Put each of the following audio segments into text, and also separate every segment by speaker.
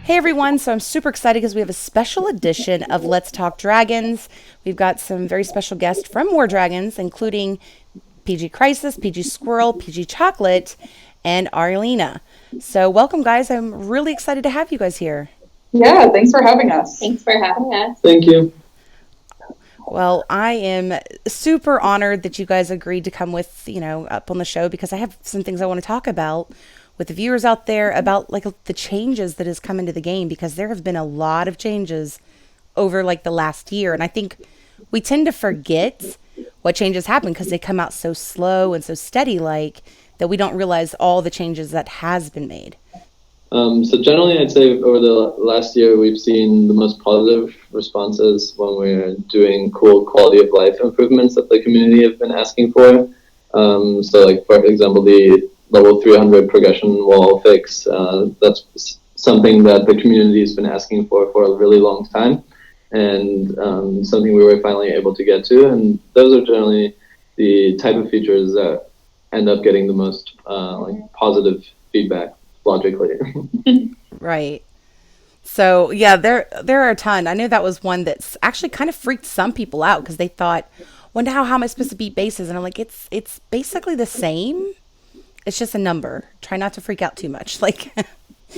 Speaker 1: Hey everyone, so I'm super excited because we have a special edition of Let's Talk Dragons. We've got some very special guests from War Dragons, including PG Crisis, PG Squirrel, PG Chocolate, and Arelyna. So welcome guys, I'm really excited to have you guys here.
Speaker 2: Yeah, thanks for having us.
Speaker 3: Thanks for having us.
Speaker 4: Thank you.
Speaker 1: Well, I am super honored that you guys agreed to come with, up on the show because I have some things I want to talk about with the viewers out there about like the changes that has come into the game, because there have been a lot of changes over like the last year, and I think we tend to forget what changes happen because they come out so slow and so steady like that we don't realize all the changes that has been made.
Speaker 4: So generally, I'd say over the last year, we've seen the most positive responses when we're doing cool quality of life improvements that the community have been asking for. So like, for example, the level 300 progression wall fix, that's something that the community has been asking for a really long time, and something we were finally able to get to. And those are generally the type of features that end up getting the most like positive feedback logically.
Speaker 1: Right. So yeah, there are a ton. I know that was one that's actually kind of freaked some people out because they thought, well, now how am I supposed to beat bases? And I'm like, it's basically the same. It's just a number. Try not to freak out too much. Like,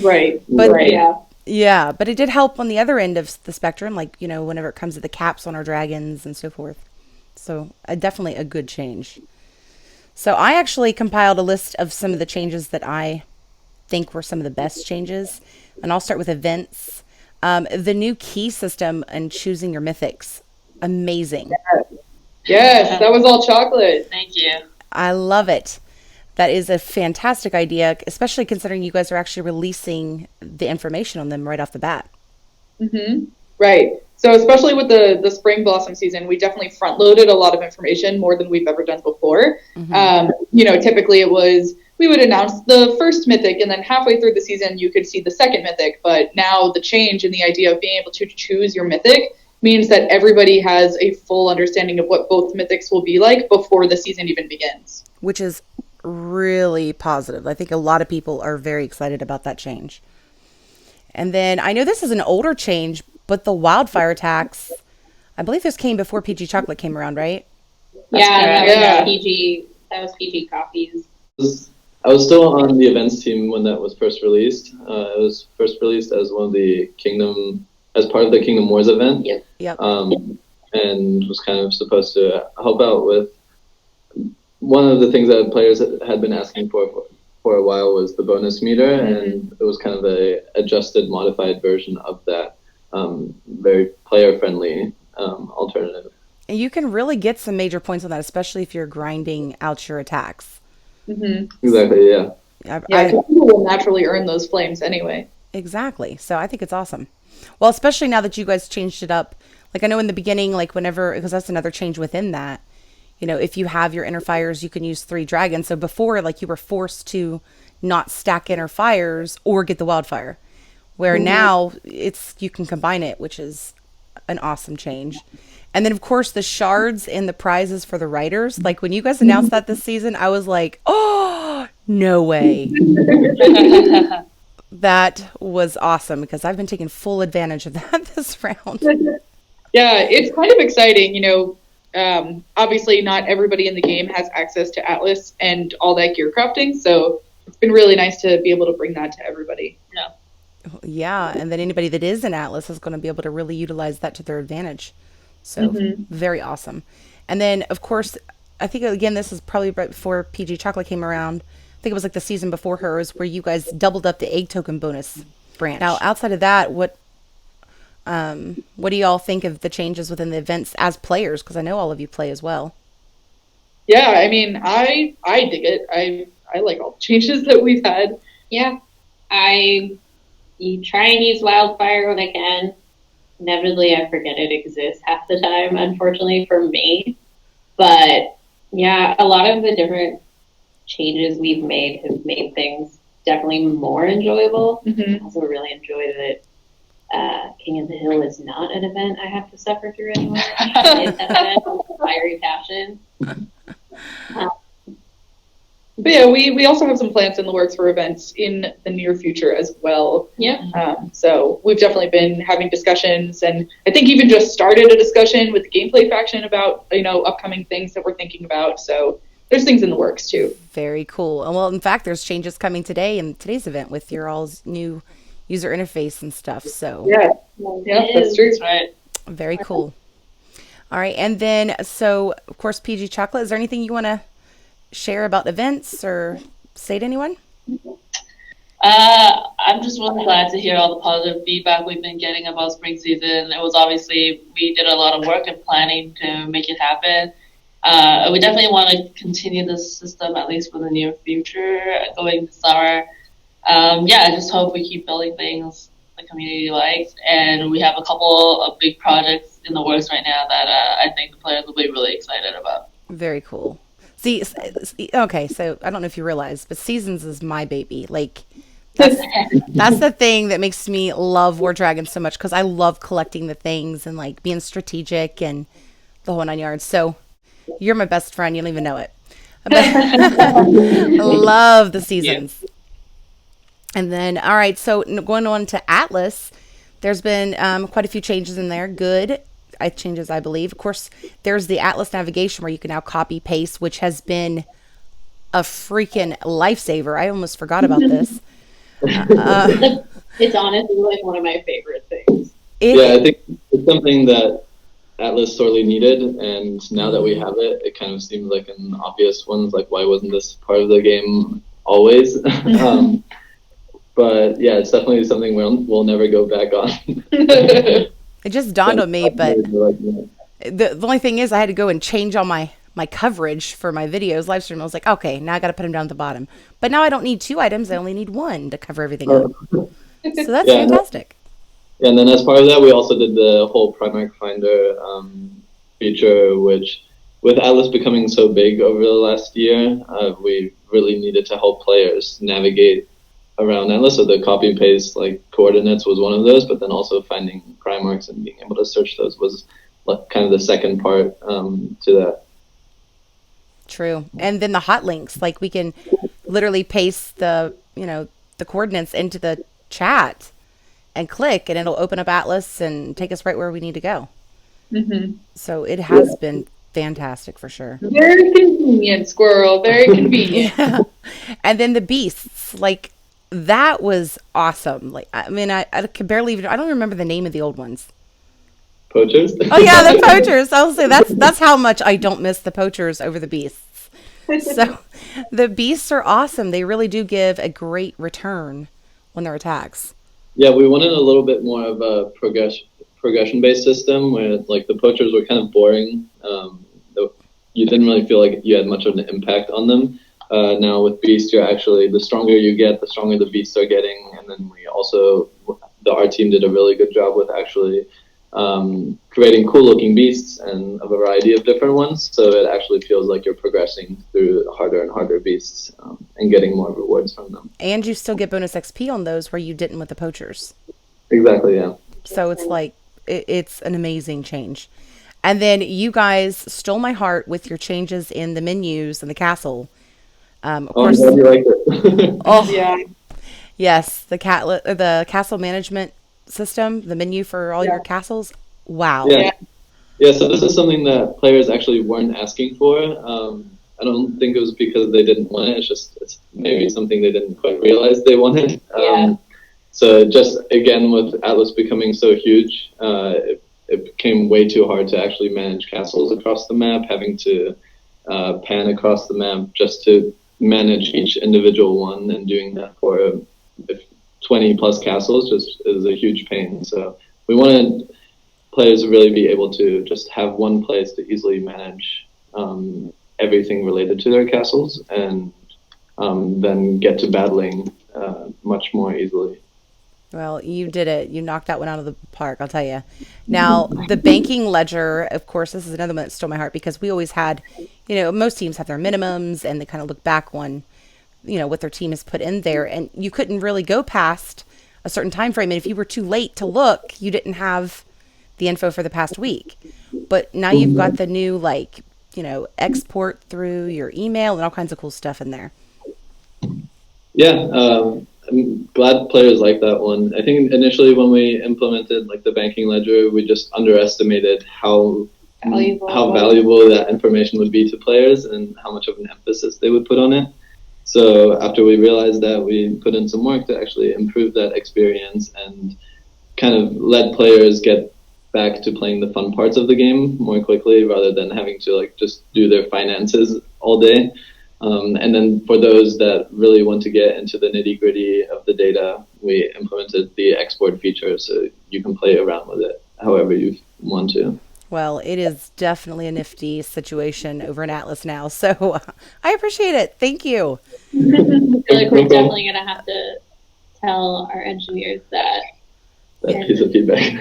Speaker 2: Right.
Speaker 1: but
Speaker 2: Right. Yeah.
Speaker 1: yeah, but it did help on the other end of the spectrum, like, whenever it comes to the caps on our dragons and so forth. So definitely a good change. So I actually compiled a list of some of the changes that I think were some of the best changes. And I'll start with events. The new key system and choosing your mythics. Amazing.
Speaker 2: Yes, that was all chocolate.
Speaker 3: Thank you.
Speaker 1: I love it. That is a fantastic idea, especially considering you guys are actually releasing the information on them right off the bat.
Speaker 2: Right. So especially with the spring blossom season, we definitely front loaded a lot of information, more than we've ever done before. Typically it was, we would announce the first mythic and then halfway through the season you could see the second mythic. But now the change in the idea of being able to choose your mythic means that everybody has a full understanding of what both mythics will be like before the season even begins.
Speaker 1: Which is really positive. I think a lot of people are very excited about that change. And then I know this is an older change, but the wildfire attacks, I believe this came before PG Chocolate came around, right?
Speaker 3: That was PG copies.
Speaker 4: I was still on the events team when that was first released. It was first released as as part of the Kingdom Wars event.
Speaker 1: Yep.
Speaker 4: And was kind of supposed to help out with one of the things that players had been asking for a while was the bonus meter, and it was kind of a adjusted, modified version of that, very player-friendly alternative.
Speaker 1: And you can really get some major points on that, especially if you're grinding out your attacks.
Speaker 4: Exactly, yeah.
Speaker 2: People will naturally earn those flames anyway.
Speaker 1: Exactly. So I think it's awesome. Well, especially now that you guys changed it up. Like I know in the beginning, like whenever, because that's another change within that, if you have your inner fires, you can use 3 dragons. So before, like you were forced to not stack inner fires or get the wildfire, where now you can combine it, which is an awesome change. And then of course the shards and the prizes for the writers. Like when you guys announced that this season, I was like, oh, no way. That was awesome because I've been taking full advantage of that this round.
Speaker 2: Yeah, it's kind of exciting, obviously not everybody in the game has access to Atlas and all that gear crafting, so it's been really nice to be able to bring that to everybody.
Speaker 1: Yeah, and then anybody that is in Atlas is going to be able to really utilize that to their advantage. So very awesome. And then of course, I think again this is probably right before PG Chocolate came around. I think it was like the season before hers where you guys doubled up the egg token bonus branch. Now outside of that, what do y'all think of the changes within the events as players? Because I know all of you play as well.
Speaker 2: Yeah, I mean, I dig it. I like all the changes that we've had.
Speaker 3: Yeah. You try and use wildfire when I can. Inevitably, I forget it exists half the time, unfortunately, for me. But, yeah, a lot of the different changes we've made have made things definitely more enjoyable. I also really enjoyed that King of the Hill is not an event I have to suffer through anymore. It's an event with fiery passion.
Speaker 2: But yeah, we also have some plans in the works for events in the near future as well.
Speaker 3: Yeah.
Speaker 2: So we've definitely been having discussions, and I think even just started a discussion with the gameplay faction about, upcoming things that we're thinking about. So there's things in the works too.
Speaker 1: Very cool. And well, in fact, there's changes coming today in today's event with your all's new user interface and stuff. So
Speaker 2: Yeah, that's true.
Speaker 3: That's right.
Speaker 1: very cool. All right. And then, so of course, PGChocolate, is there anything you want to share about events or say to anyone?
Speaker 5: I'm just really glad to hear all the positive feedback we've been getting about spring season. It was obviously, we did a lot of work and planning to make it happen. We definitely want to continue this system at least for the near future, going to summer. I just hope we keep building things the community likes, and we have a couple of big projects in the works right now that I think the players will be really excited about.
Speaker 1: Very cool. See, okay, so I don't know if you realize, but Seasons is my baby. Like, that's the thing that makes me love War Dragons so much, because I love collecting the things and like being strategic and the whole 9 yards. So you're my best friend. You don't even know it. But love the Seasons. Yeah. And then, all right, so going on to Atlas, there's been quite a few changes in there. Good changes, I believe. Of course, there's the Atlas navigation where you can now copy paste, which has been a freaking lifesaver. I almost forgot about this.
Speaker 3: It's honestly like one of my favorite things.
Speaker 4: I think it's something that Atlas sorely needed, and now that we have it, it kind of seems like an obvious one. Like, why wasn't this part of the game always? But yeah, it's definitely something we'll never go back on.
Speaker 1: It just dawned on me, but the only thing is I had to go and change all my coverage for my videos, live stream. I was like, okay, now I got to put them down at the bottom. But now I don't need 2 items. I only need 1 to cover everything up. So that's fantastic.
Speaker 4: Yeah, and then as part of that, we also did the whole Primarch Finder feature, which with Atlas becoming so big over the last year, we really needed to help players navigate around Atlas. So the copy and paste like coordinates was one of those, but then also finding Primarchs and being able to search those was like kind of the second part to that.
Speaker 1: True. And then the hot links, like we can literally paste the coordinates into the chat and click, and it'll open up Atlas and take us right where we need to go. Mm-hmm. So it has been fantastic for sure.
Speaker 2: Very convenient, Squirrel. Very convenient.
Speaker 1: Yeah. And then the beasts, like that was awesome. Like, I mean, I could barely even, I don't remember the name of the old ones.
Speaker 4: Poachers?
Speaker 1: Oh yeah, the poachers. I'll say that's how much I don't miss the poachers over the beasts. So the beasts are awesome. They really do give a great return on their attacks.
Speaker 4: Yeah, we wanted a little bit more of a progression-based system where like the poachers were kind of boring. You didn't really feel like you had much of an impact on them. Now with beasts, you're actually, the stronger you get, the stronger the beasts are getting. And then we also, our team did a really good job with actually creating cool looking beasts and a variety of different ones, so it actually feels like you're progressing through harder and harder beasts and getting more rewards from them. And
Speaker 1: you still get bonus XP on those where you didn't with the poachers.
Speaker 4: Exactly, yeah.
Speaker 1: So it's like it's an amazing change. And then you guys stole my heart with your changes in the menus and the castle. Of course,
Speaker 4: I'm glad you liked it.
Speaker 1: Oh yeah, yes, the castle management system, the menu for all your castles. Wow.
Speaker 4: Yeah, so this is something that players actually weren't asking for. I don't think it was because they didn't want it. It's maybe something they didn't quite realize they wanted. So just again with Atlas becoming so huge, it became way too hard to actually manage castles across the map, having to pan across the map just to manage each individual one, and doing that for 20 plus castles just is a huge pain. So we wanted players to really be able to just have one place to easily manage everything related to their castles, and then get to battling much more easily.
Speaker 1: Well, you did it. You knocked that one out of the park, I'll tell you. Now, the banking ledger, of course, this is another one that stole my heart, because we always had, most teams have their minimums and they kind of look back on, what their team has put in there, and you couldn't really go past a certain time frame. And if you were too late to look, you didn't have the info for the past week. But now you've got the new, export through your email and all kinds of cool stuff in there.
Speaker 4: Yeah, I'm glad players like that one. I think initially when we implemented like the banking ledger, we just underestimated how valuable that information would be to players and how much of an emphasis they would put on it. So after we realized that, we put in some work to actually improve that experience and kind of let players get back to playing the fun parts of the game more quickly rather than having to like just do their finances all day. And then for those that really want to get into the nitty gritty of the data, we implemented the export feature so you can play around with it however you want to.
Speaker 1: Well, it is definitely a nifty situation over in Atlas now. So I appreciate it. Thank you.
Speaker 3: I feel like we're definitely going to have to tell our engineers that
Speaker 4: piece of feedback.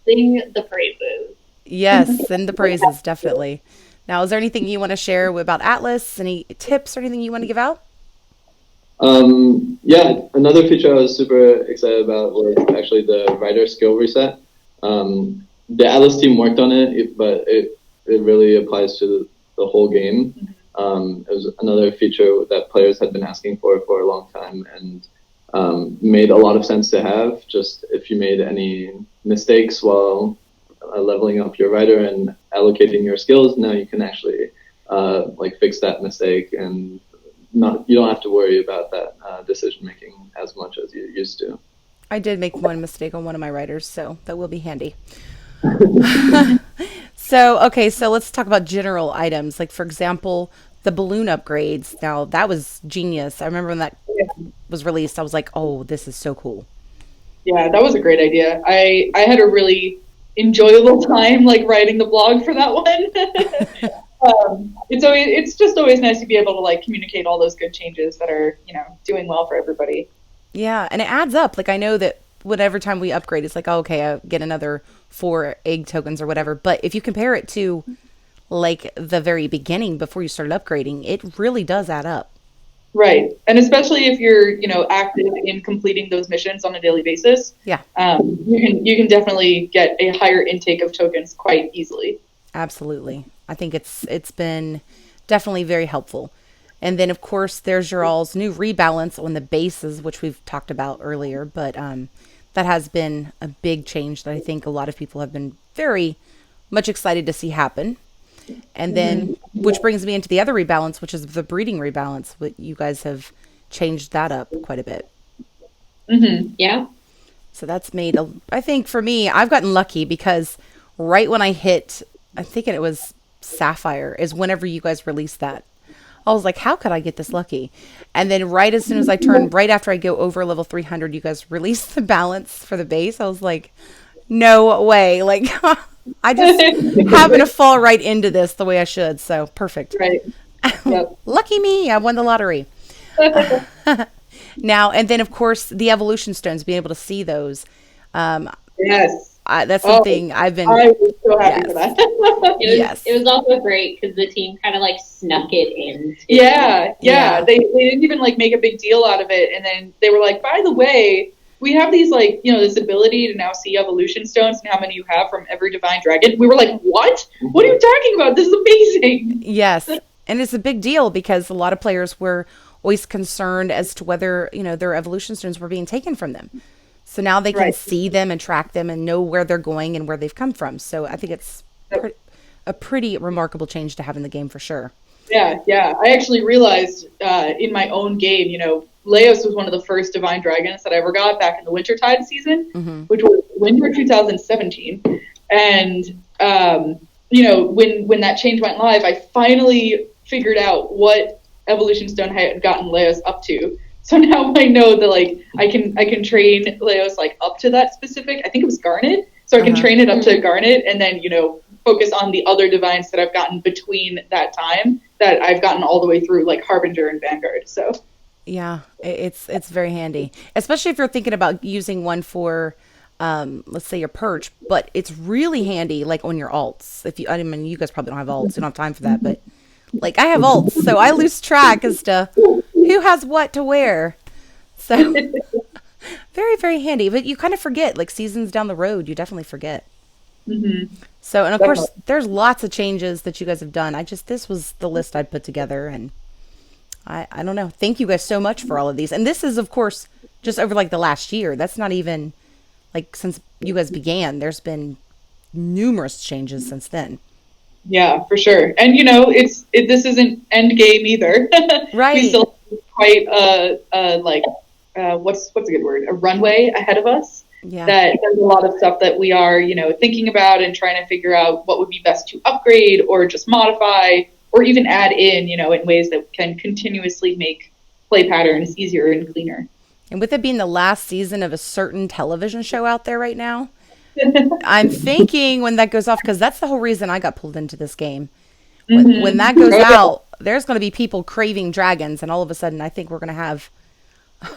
Speaker 3: Sing the praises.
Speaker 1: Yes, sing the praises, definitely. Now, is there anything you want to share about Atlas? Any tips or anything you want to give out?
Speaker 4: Yeah, another feature I was super excited about was actually the writer skill reset. The Atlas team worked on it, but it really applies to the whole game. It was another feature that players had been asking for a long time and made a lot of sense to have. Just if you made any mistakes while leveling up your writer and allocating your skills, now you can actually like fix that mistake and you don't have to worry about that decision making as much as you used to.
Speaker 1: I did make one mistake on one of my writers, so that will be handy. So let's talk about general items. Like, for example, the balloon upgrades. Now, that was genius. I remember when that was released, I was like, oh, this is so cool.
Speaker 2: Yeah, that was a great idea. I had a really enjoyable time like writing the blog for that one. It's just always nice to be able to like communicate all those good changes that are, doing well for everybody.
Speaker 1: Yeah, and it adds up. Like, I know that whatever time we upgrade, it's like, oh, okay, I get another 4 egg tokens or whatever. But if you compare it to like the very beginning before you started upgrading, it really does add up.
Speaker 2: Right. And especially if you're, active in completing those missions on a daily basis.
Speaker 1: Yeah.
Speaker 2: You can definitely get a higher intake of tokens quite easily.
Speaker 1: Absolutely. I think it's been definitely very helpful. And then, of course, there's your all's new rebalance on the bases, which we've talked about earlier. But that has been a big change that I think a lot of people have been very much excited to see happen. And then, which brings me into the other rebalance, which is the breeding rebalance. What you guys have changed that up quite a bit.
Speaker 3: Mm-hmm. Yeah.
Speaker 1: So that's made, I think for me, I've gotten lucky because right when I hit, I think it was Sapphire, is whenever you guys released that. I was like, how could I get this lucky? And then right as soon as I turned, right after I go over level 300, you guys released the balance for the base. I was like, no way. Like, I just happen to fall right into this the way I should. So perfect.
Speaker 2: Right. Yep.
Speaker 1: Lucky me. I won the lottery. Now, and then of course the evolution stones, being able to see those.
Speaker 2: Yes.
Speaker 1: That's something I've been.
Speaker 2: I was so happy for that.
Speaker 3: It was also great because the team kind of like snuck it in.
Speaker 2: Yeah. They didn't even like make a big deal out of it, and then they were like, by the way, we have these like this ability to now see evolution stones and how many you have from every divine dragon. We were like, what? What are you talking about? This is amazing.
Speaker 1: Yes, and it's a big deal because a lot of players were always concerned as to whether their evolution stones were being taken from them. So now they can see them and track them and know where they're going and where they've come from. So I think it's a pretty remarkable change to have in the game for sure.
Speaker 2: Yeah. I actually realized in my own game, Leos was one of the first divine dragons that I ever got back in the Wintertide season, which was winter 2017. And, when that change went live, I finally figured out what evolution stone I had gotten Leos up to. So now I know that like I can train Leos like up to that specific. I think it was Garnet. So I can train it up to Garnet, and then focus on the other divines that I've gotten between that time that I've gotten all the way through like Harbinger and Vanguard. So
Speaker 1: yeah, it's very handy, especially if you're thinking about using one for let's say your perch, but it's really handy like on your alts. You guys probably don't have alts, you don't have time for that, but like I have alts, so I lose track as to who has what to wear. So very, very handy. But you kind of forget, like seasons down the road, you definitely forget. So, and of course, there's lots of changes that you guys have done. This was the list I'd put together, and I don't know. Thank you guys so much for all of these. And this is, of course, just over like the last year. That's not even like since you guys began. There's been numerous changes since then.
Speaker 2: Yeah, for sure. And this isn't end game either.
Speaker 1: Right.
Speaker 2: We still have quite what's a good word? A runway ahead of us.
Speaker 1: Yeah.
Speaker 2: That there's a lot of stuff that we are, thinking about and trying to figure out what would be best to upgrade or just modify or even add in, in ways that can continuously make play patterns easier and cleaner.
Speaker 1: And with it being the last season of a certain television show out there right now, I'm thinking when that goes off, because that's the whole reason I got pulled into this game. When that goes out, there's going to be people craving dragons, and all of a sudden I think we're going to have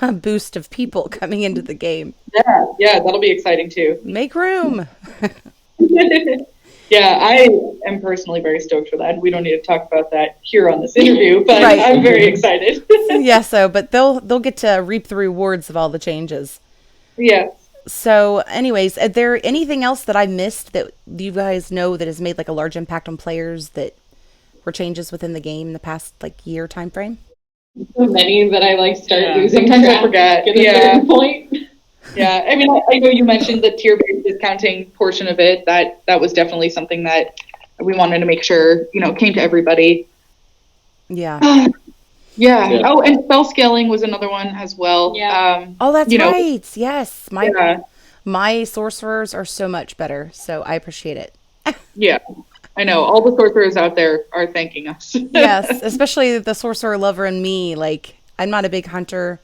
Speaker 1: a boost of people coming into the game.
Speaker 2: Yeah, that'll be exciting too.
Speaker 1: Make room.
Speaker 2: Yeah, I am personally very stoked for that. We don't need to talk about that here on this interview, but
Speaker 1: Right.
Speaker 2: I'm very excited.
Speaker 1: Yeah, but they'll get to reap the rewards of all the changes.
Speaker 2: Yes.
Speaker 1: So anyways, is there anything else that I missed that you guys know that has made like a large impact on players that were changes within the game in the past like year time frame?
Speaker 3: So many that I start losing
Speaker 2: Sometimes
Speaker 3: track
Speaker 2: I forget.
Speaker 3: at a certain point.
Speaker 2: Yeah, I mean, I know you mentioned the tier-based discounting portion of it. That was definitely something that we wanted to make sure, came to everybody.
Speaker 1: Yeah.
Speaker 2: Yeah. Oh, and spell scaling was another one as well.
Speaker 3: Yeah.
Speaker 1: Oh, that's right. Yes. My sorcerers are so much better, so I appreciate it.
Speaker 2: Yeah. I know. All the sorcerers out there are thanking us.
Speaker 1: Yes, especially the sorcerer lover in me. Like, I'm not a big hunter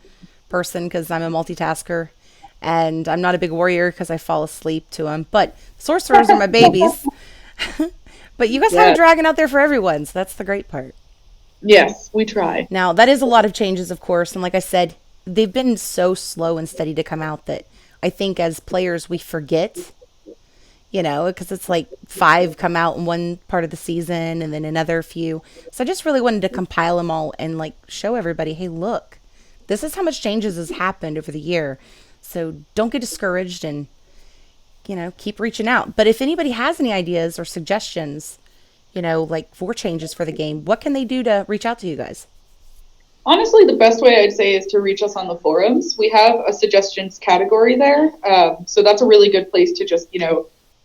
Speaker 1: person because I'm a multitasker. And I'm not a big warrior because I fall asleep to them. But sorcerers are my babies. But you guys have a dragon out there for everyone, so that's the great part.
Speaker 2: Yes, we try.
Speaker 1: Now, that is a lot of changes, of course. And like I said, they've been so slow and steady to come out that I think as players we forget, because it's like 5 come out in one part of the season and then another few. So I just really wanted to compile them all and like show everybody, hey, look, this is how much changes has happened over the year. So don't get discouraged and, keep reaching out. But if anybody has any ideas or suggestions, like for changes for the game, what can they do to reach out to you guys?
Speaker 2: Honestly, the best way I'd say is to reach us on the forums. We have a suggestions category there. So that's a really good place to just,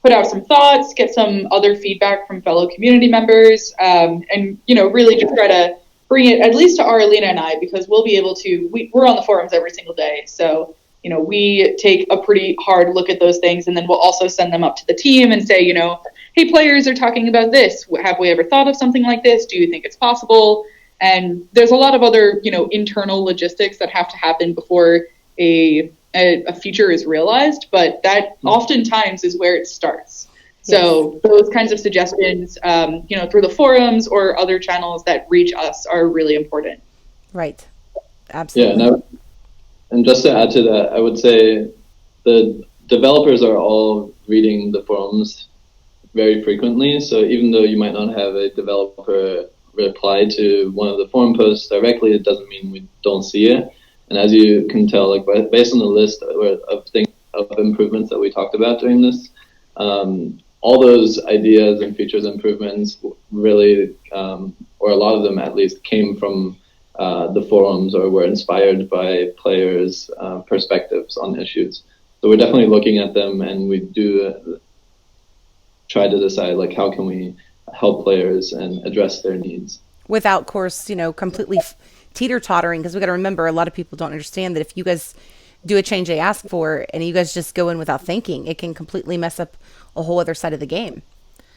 Speaker 2: put out some thoughts, get some other feedback from fellow community members, and, really just try to bring it at least to Arelyna and I, because we'll be able to, we're on the forums every single day. So, we take a pretty hard look at those things, and then we'll also send them up to the team and say, hey, players are talking about this. Have we ever thought of something like this? Do you think it's possible? And there's a lot of other, internal logistics that have to happen before a feature is realized, but that oftentimes is where it starts. Yes. So those kinds of suggestions, through the forums or other channels that reach us are really important.
Speaker 1: Right. Absolutely.
Speaker 4: Yeah, and just to add to that, I would say the developers are all reading the forums very frequently. So even though you might not have a developer reply to one of the forum posts directly, it doesn't mean we don't see it. And as you can tell, based on the list of improvements that we talked about during this, all those ideas and features improvements really, or a lot of them at least, came from the forums or were inspired by players' perspectives on issues. So we're definitely looking at them, and we do try to decide how can we help players and address their needs.
Speaker 1: Without, of course, completely teeter-tottering, because we got to remember a lot of people don't understand that if you guys do a change they ask for and you guys just go in without thinking, it can completely mess up a whole other side of the game.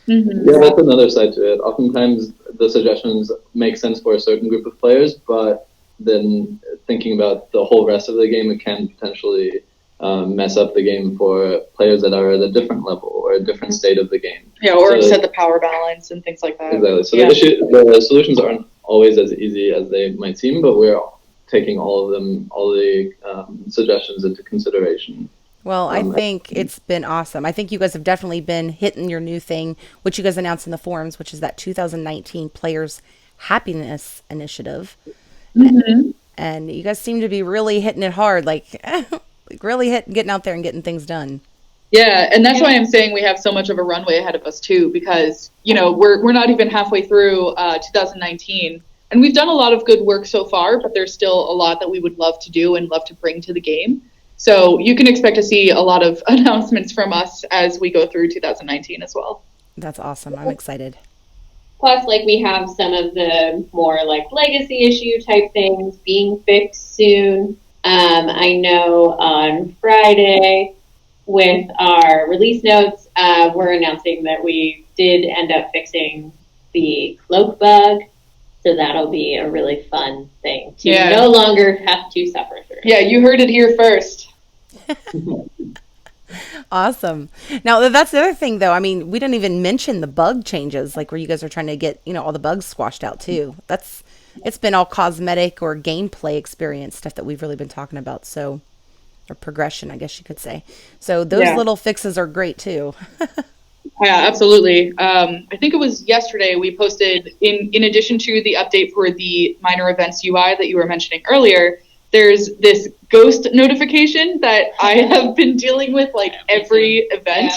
Speaker 2: Mm-hmm.
Speaker 4: Yeah, that's another side to it. Oftentimes the suggestions make sense for a certain group of players, but then thinking about the whole rest of the game, it can potentially mess up the game for players that are at a different level or a different state of the game.
Speaker 2: Yeah, or upset the power balance and things like that.
Speaker 4: Exactly. So the solutions aren't always as easy as they might seem, but we're taking all the suggestions into consideration.
Speaker 1: Well, I think it's been awesome. I think you guys have definitely been hitting your new thing, which you guys announced in the forums, which is that 2019 Players Happiness Initiative.
Speaker 2: Mm-hmm.
Speaker 1: And you guys seem to be really hitting it hard, really getting out there and getting things done.
Speaker 2: Yeah, and that's why I'm saying we have so much of a runway ahead of us too, because we're not even halfway through 2019. And we've done a lot of good work so far, but there's still a lot that we would love to do and love to bring to the game. So you can expect to see a lot of announcements from us as we go through 2019 as well.
Speaker 1: That's awesome. I'm excited.
Speaker 3: Plus, like, we have some of the more like legacy issue type things being fixed soon. I know on Friday with our release notes, we're announcing that we did end up fixing the cloak bug. So that'll be a really fun thing to no longer have to suffer through.
Speaker 2: Yeah, you heard it here first.
Speaker 1: Awesome. Now, that's the other thing, though. I mean, we didn't even mention the bug changes, like where you guys are trying to get, all the bugs squashed out, too. It's been all cosmetic or gameplay experience stuff that we've really been talking about. So, or progression, I guess you could say. So those little fixes are great, too.
Speaker 2: Yeah, absolutely. I think it was yesterday we posted, in addition to the update for the minor events UI that you were mentioning earlier, there's this ghost notification that I have been dealing with like every event.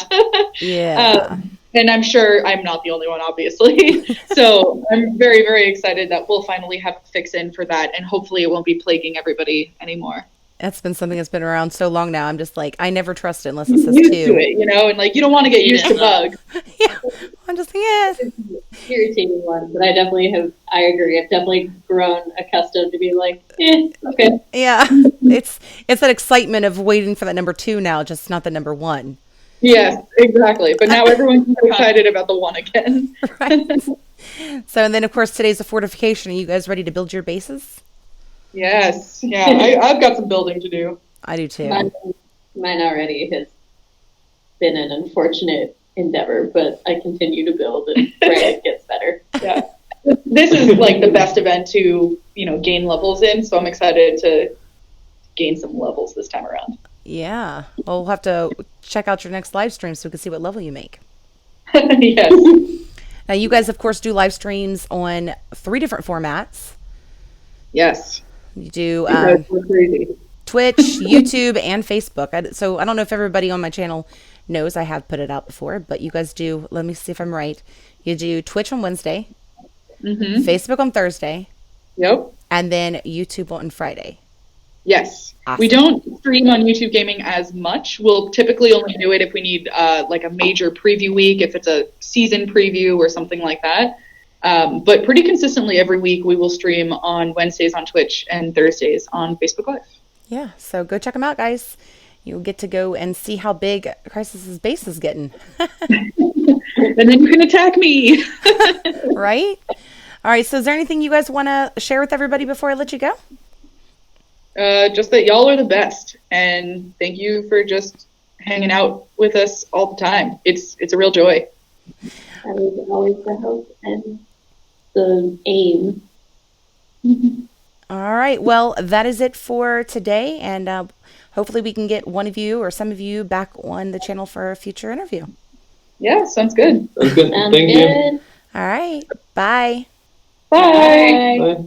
Speaker 1: Yeah.
Speaker 2: And I'm sure I'm not the only one, obviously. So I'm very, very excited that we'll finally have a fix in for that. And hopefully it won't be plaguing everybody anymore.
Speaker 1: That's been something that's been around so long now. I'm just like, I never trust it unless it says
Speaker 2: used
Speaker 1: 2.
Speaker 2: to it, and like you don't want to get used to bugs.
Speaker 1: Yeah. I'm just like, yes.
Speaker 3: Irritating one, but I agree. I've definitely grown accustomed to being like, okay.
Speaker 1: Yeah. It's that excitement of waiting for that number 2 now, just not the number 1.
Speaker 2: Yes, exactly. But now everyone's excited about the 1 again.
Speaker 1: Right. So, and then of course today's a fortification. Are you guys ready to build your bases?
Speaker 2: Yes. Yeah, I've got some building to do.
Speaker 1: I do too.
Speaker 3: Mine already has been an unfortunate endeavor, but I continue to build and pray it gets better.
Speaker 2: Yeah. This is like the best event to, gain levels in, so I'm excited to gain some levels this time around.
Speaker 1: Yeah. Well, we'll have to check out your next live stream so we can see what level you make.
Speaker 2: Yes.
Speaker 1: Now, you guys, of course, do live streams on 3 different formats.
Speaker 2: Yes.
Speaker 1: You do
Speaker 2: crazy.
Speaker 1: Twitch, YouTube, and Facebook. So I don't know if everybody on my channel knows I have put it out before, but you guys do. Let me see if I'm right. You do Twitch on Wednesday, Facebook on Thursday, and then YouTube on Friday.
Speaker 2: Yes. Awesome. We don't stream on YouTube Gaming as much. We'll typically only do it if we need like a major preview week, if it's a season preview or something like that. But pretty consistently every week we will stream on Wednesdays on Twitch and Thursdays on Facebook Live.
Speaker 1: Yeah, so go check them out, guys. You'll get to go and see how big Crisis's base is getting.
Speaker 2: And then you can attack me.
Speaker 1: Right? All right, so is there anything you guys want to share with everybody before I let you go?
Speaker 2: Just that y'all are the best. And thank you for just hanging out with us all the time. It's a real joy.
Speaker 3: That is always the hope and the aim.
Speaker 1: All right. Well, that is it for today. And hopefully we can get one of you or some of you back on the channel for a future interview.
Speaker 2: Yeah, sounds good.
Speaker 4: Sounds good. Thank you.
Speaker 1: All right. Bye.
Speaker 2: Bye.
Speaker 3: Bye.
Speaker 4: Bye.